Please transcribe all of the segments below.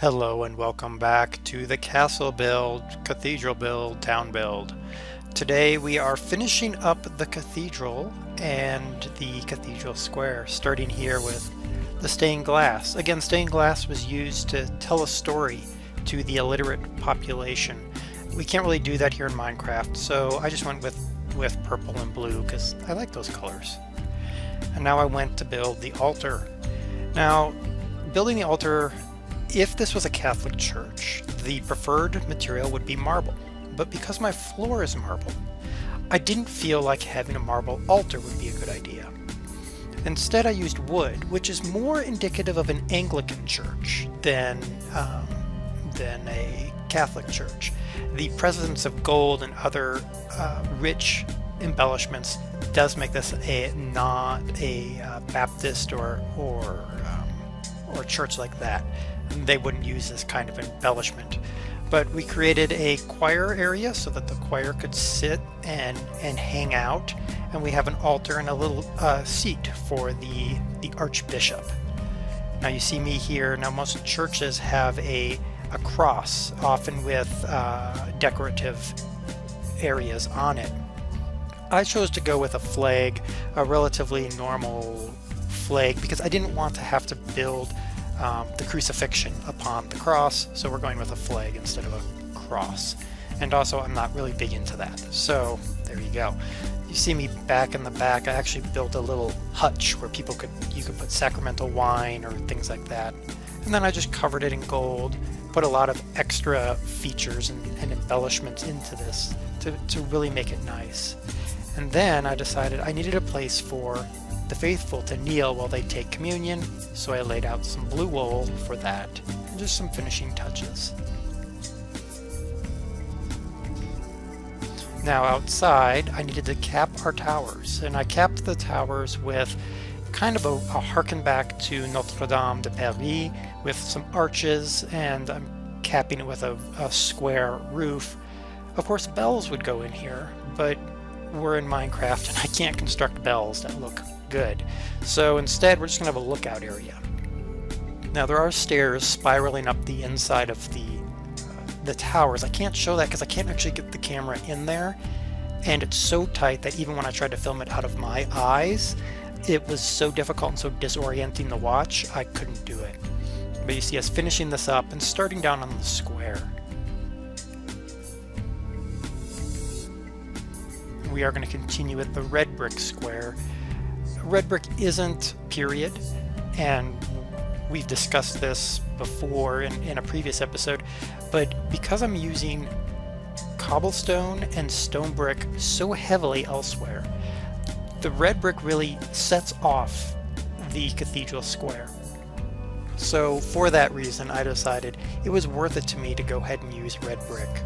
Hello and welcome back to the castle build, cathedral build, town build. Today we are finishing up the cathedral and the cathedral square, starting here with the stained glass. Again, stained glass was used to tell a story to the illiterate population. We can't really do that here in Minecraft, so I just went with purple and blue because I like those colors. And now I went to build the altar. Now, building the altar, if this was a Catholic church, the preferred material would be marble, but because my floor is marble, I didn't feel like having a marble altar would be a good idea. Instead, I used wood, which is more indicative of an Anglican church than a Catholic church. The presence of gold and other rich embellishments does make this not a Baptist or church like that. They wouldn't use this kind of embellishment. But we created a choir area so that the choir could sit and hang out, and we have an altar and a little seat for the archbishop. Now you see me here. Now most churches have a cross, often with decorative areas on it. I chose to go with a flag, a relatively normal flag, because I didn't want to have to build the crucifixion upon the cross, so we're going with a flag instead of a cross. And also, I'm not really big into that, so there you go. You see me back in the back. I actually built a little hutch where you could put sacramental wine or things like that. And then I just covered it in gold, put a lot of extra features and embellishments into this to really make it nice. And then I decided I needed a place for the faithful to kneel while they take communion, so I laid out some blue wool for that, and just some finishing touches. Now outside, I needed to cap our towers, and I capped the towers with kind of a harken back to Notre Dame de Paris with some arches, and I'm capping it with a square roof. Of course, bells would go in here, but we're in Minecraft and I can't construct bells that look good. So instead, we're just going to have a lookout area. Now there are stairs spiraling up the inside of the towers. I can't show that because I can't actually get the camera in there, and it's so tight that even when I tried to film it out of my eyes, it was so difficult and so disorienting to watch, I couldn't do it. But you see us finishing this up and starting down on the square. We are going to continue with the red brick square. Red brick isn't period, and we've discussed this before in a previous episode, but because I'm using cobblestone and stone brick so heavily elsewhere, the red brick really sets off the cathedral square. So for that reason, I decided it was worth it to me to go ahead and use red brick,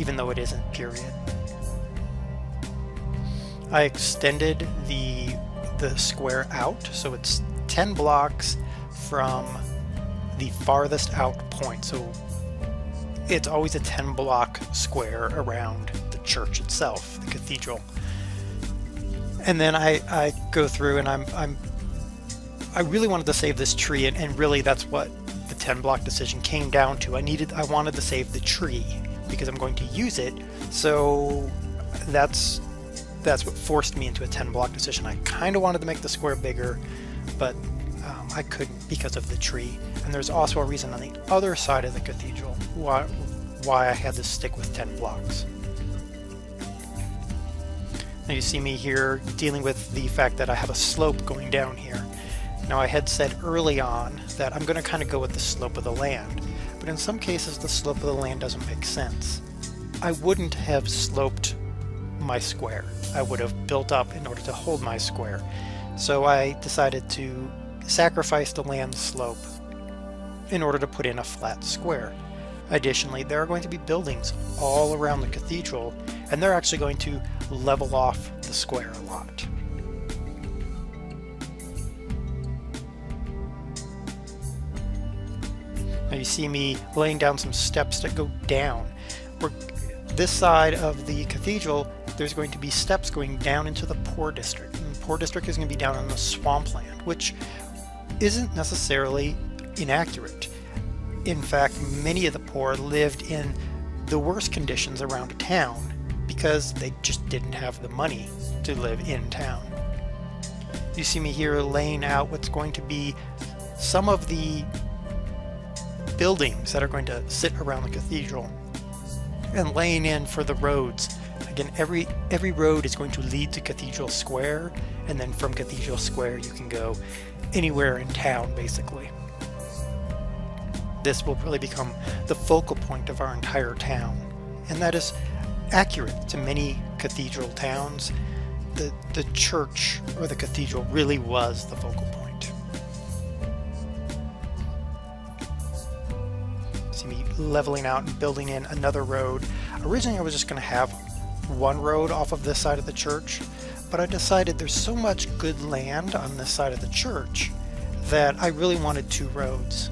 even though it isn't period. I extended the square out, so it's 10 blocks from the farthest out point. So it's always a 10 block square around the church itself, the cathedral. And then I go through and I really wanted to save this tree, and really that's what the 10 block decision came down to. I wanted to save the tree because I'm going to use it, so that's what forced me into a 10 block decision. I kind of wanted to make the square bigger, but I couldn't because of the tree. And there's also a reason on the other side of the cathedral why I had to stick with 10 blocks. Now you see me here dealing with the fact that I have a slope going down here. Now I had said early on that I'm going to kind of go with the slope of the land, but in some cases the slope of the land doesn't make sense. I wouldn't have sloped my square. I would have built up in order to hold my square. So I decided to sacrifice the land slope in order to put in a flat square. Additionally, there are going to be buildings all around the cathedral, and they're actually going to level off the square a lot. Now you see me laying down some steps that go down. This side of the cathedral, there's going to be steps going down into the poor district. And the poor district is going to be down in the swampland, which isn't necessarily inaccurate. In fact, many of the poor lived in the worst conditions around a town because they just didn't have the money to live in town. You see me here laying out what's going to be some of the buildings that are going to sit around the cathedral, and laying in for the roads. Again, every road is going to lead to Cathedral Square, and then from Cathedral Square you can go anywhere in town, basically. This will really become the focal point of our entire town, and that is accurate to many cathedral towns. The church or the cathedral really was the focal point. See me leveling out and building in another road. Originally I was just going to have one road off of this side of the church, but I decided there's so much good land on this side of the church that I really wanted two roads.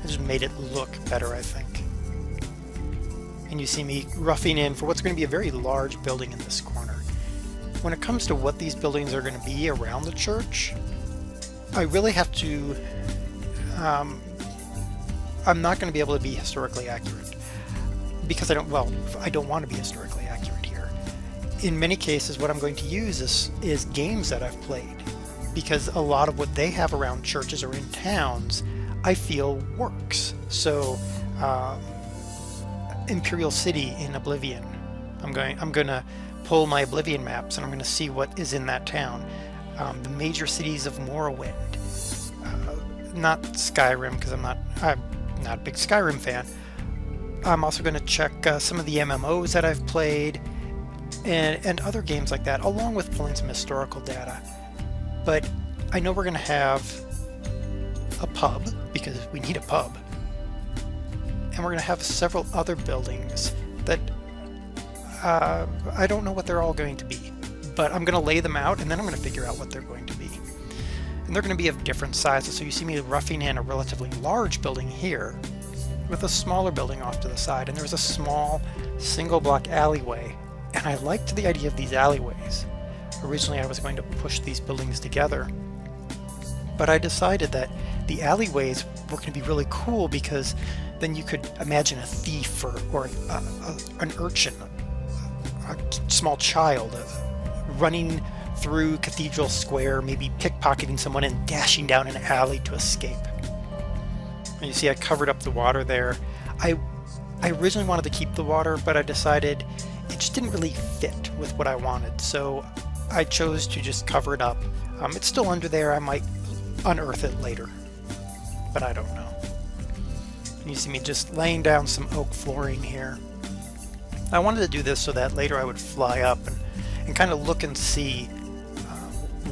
It just made it look better, I think. And you see me roughing in for what's going to be a very large building in this corner. When it comes to what these buildings are going to be around the church, I really have to... I'm not going to be able to be historically accurate because I don't want to be historically accurate here. In many cases, what I'm going to use is games that I've played, because a lot of what they have around churches or in towns I feel works. So Imperial City in Oblivion, I'm going to pull my Oblivion maps and I'm going to see what is in that town. The major cities of Morrowind, not Skyrim, because I'm not a big Skyrim fan. I'm also going to check some of the MMOs that I've played and other games like that, along with pulling some historical data. But I know we're going to have a pub, because we need a pub. And we're going to have several other buildings that I don't know what they're all going to be. But I'm going to lay them out, and then I'm going to figure out what they're going to be. And they're going to be of different sizes. So you see me roughing in a relatively large building here with a smaller building off to the side. And there's a small single block alleyway. And I liked the idea of these alleyways. Originally I was going to push these buildings together, but I decided that the alleyways were going to be really cool, because then you could imagine a thief or an urchin, a small child, running through Cathedral Square, maybe pickpocketing someone and dashing down an alley to escape. And you see I covered up the water there. I originally wanted to keep the water, but I decided it just didn't really fit with what I wanted, so I chose to just cover it up. It's still under there. I might unearth it later, but I don't know. And you see me just laying down some oak flooring here. I wanted to do this so that later I would fly up and kind of look and see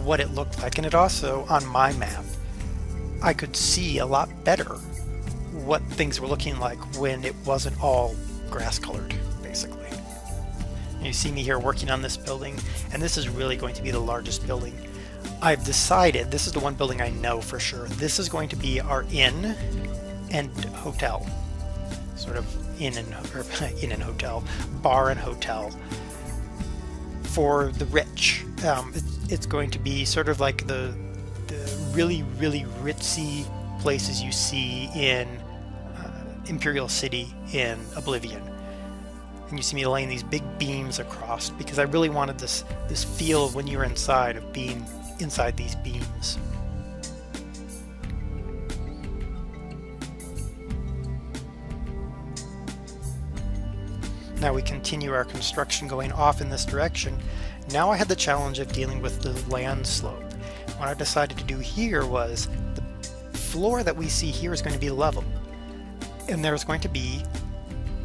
what it looked like. And it also, on my map, I could see a lot better what things were looking like when it wasn't all grass colored, basically. And you see me here working on this building, and this is really going to be the largest building. I've decided, this is the one building I know for sure, this is going to be our inn and hotel. Sort of inn and hotel, bar and hotel for the rich. It's going to be sort of like the really, really ritzy places you see in Imperial City in Oblivion. And you see me laying these big beams across, because I really wanted this feel of when you're inside, of being inside these beams. Now we continue our construction going off in this direction. Now I had the challenge of dealing with the land slope. What I decided to do here was, the floor that we see here is going to be level, and there's going to be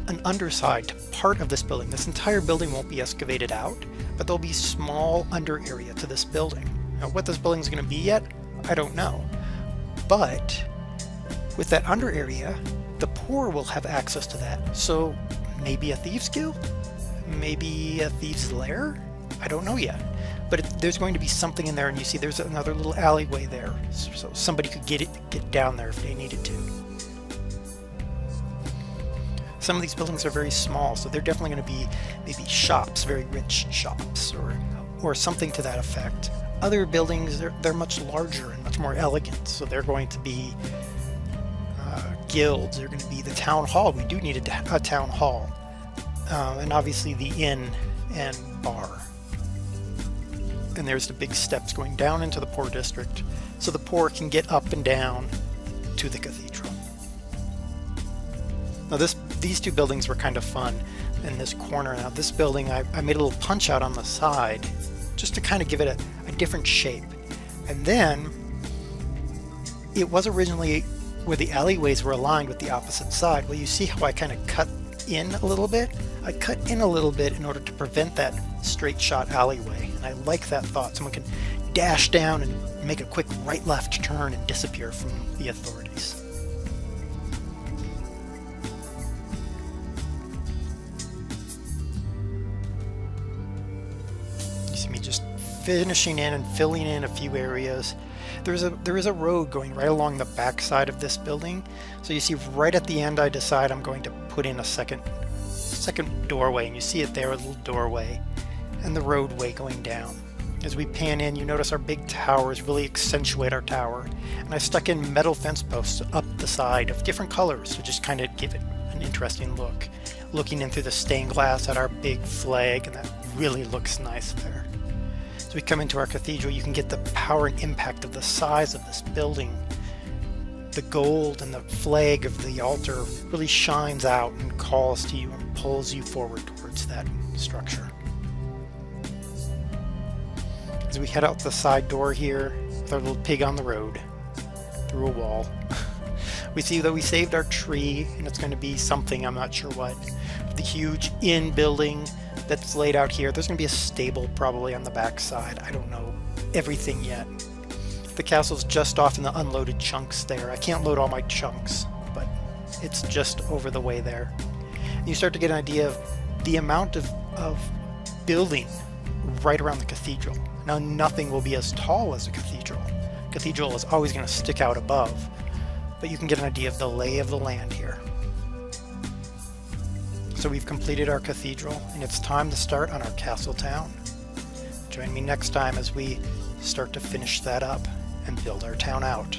an underside to part of this building. This entire building won't be excavated out, but there'll be small under area to this building. Now, what this building is going to be yet, I don't know. But with that under area, the poor will have access to that. So maybe a thieves guild? Maybe a thieves lair? I don't know yet. But there's going to be something in there, and you see there's another little alleyway there, so somebody could get down there if they needed to. Some of these buildings are very small, so they're definitely going to be maybe shops, very rich shops, or something to that effect. Other buildings, they're much larger and much more elegant, so they're going to be guilds. They're going to be the town hall. We do need a town hall, and obviously the inn and bar. And there's the big steps going down into the poor district, so the poor can get up and down to the cathedral. Now these two buildings were kind of fun in this corner. Now this building, I made a little punch out on the side just to kind of give it a different shape. And then it was originally where the alleyways were aligned with the opposite side. Well, you see how I kind of cut in a little bit? I cut in a little bit in order to prevent that straight shot alleyway. And I like that thought. Someone can dash down and make a quick right-left turn and disappear from the authorities. You see me just finishing in and filling in a few areas. There is a road going right along the back side of this building. So you see right at the end I decide I'm going to put in a second doorway, and you see it there, a little doorway, and the roadway going down. As we pan in, you notice our big towers really accentuate our tower, and I stuck in metal fence posts up the side of different colors to just kind of give it an interesting look. Looking in through the stained glass at our big flag, and that really looks nice there. As we come into our cathedral, you can get the power and impact of the size of this building. The gold and the flag of the altar really shines out and calls to you and pulls you forward towards that structure. As we head out the side door here with our little pig on the road through a wall, we see that we saved our tree, and it's going to be something, I'm not sure what. The huge inn building that's laid out here. There's going to be a stable probably on the back side. I don't know everything yet. The castle's just off in the unloaded chunks there. I can't load all my chunks, but it's just over the way there. And you start to get an idea of the amount of building right around the cathedral. Now, nothing will be as tall as a cathedral. Cathedral is always going to stick out above, but you can get an idea of the lay of the land here. So we've completed our cathedral, and it's time to start on our castle town. Join me next time as we start to finish that up and build our town out.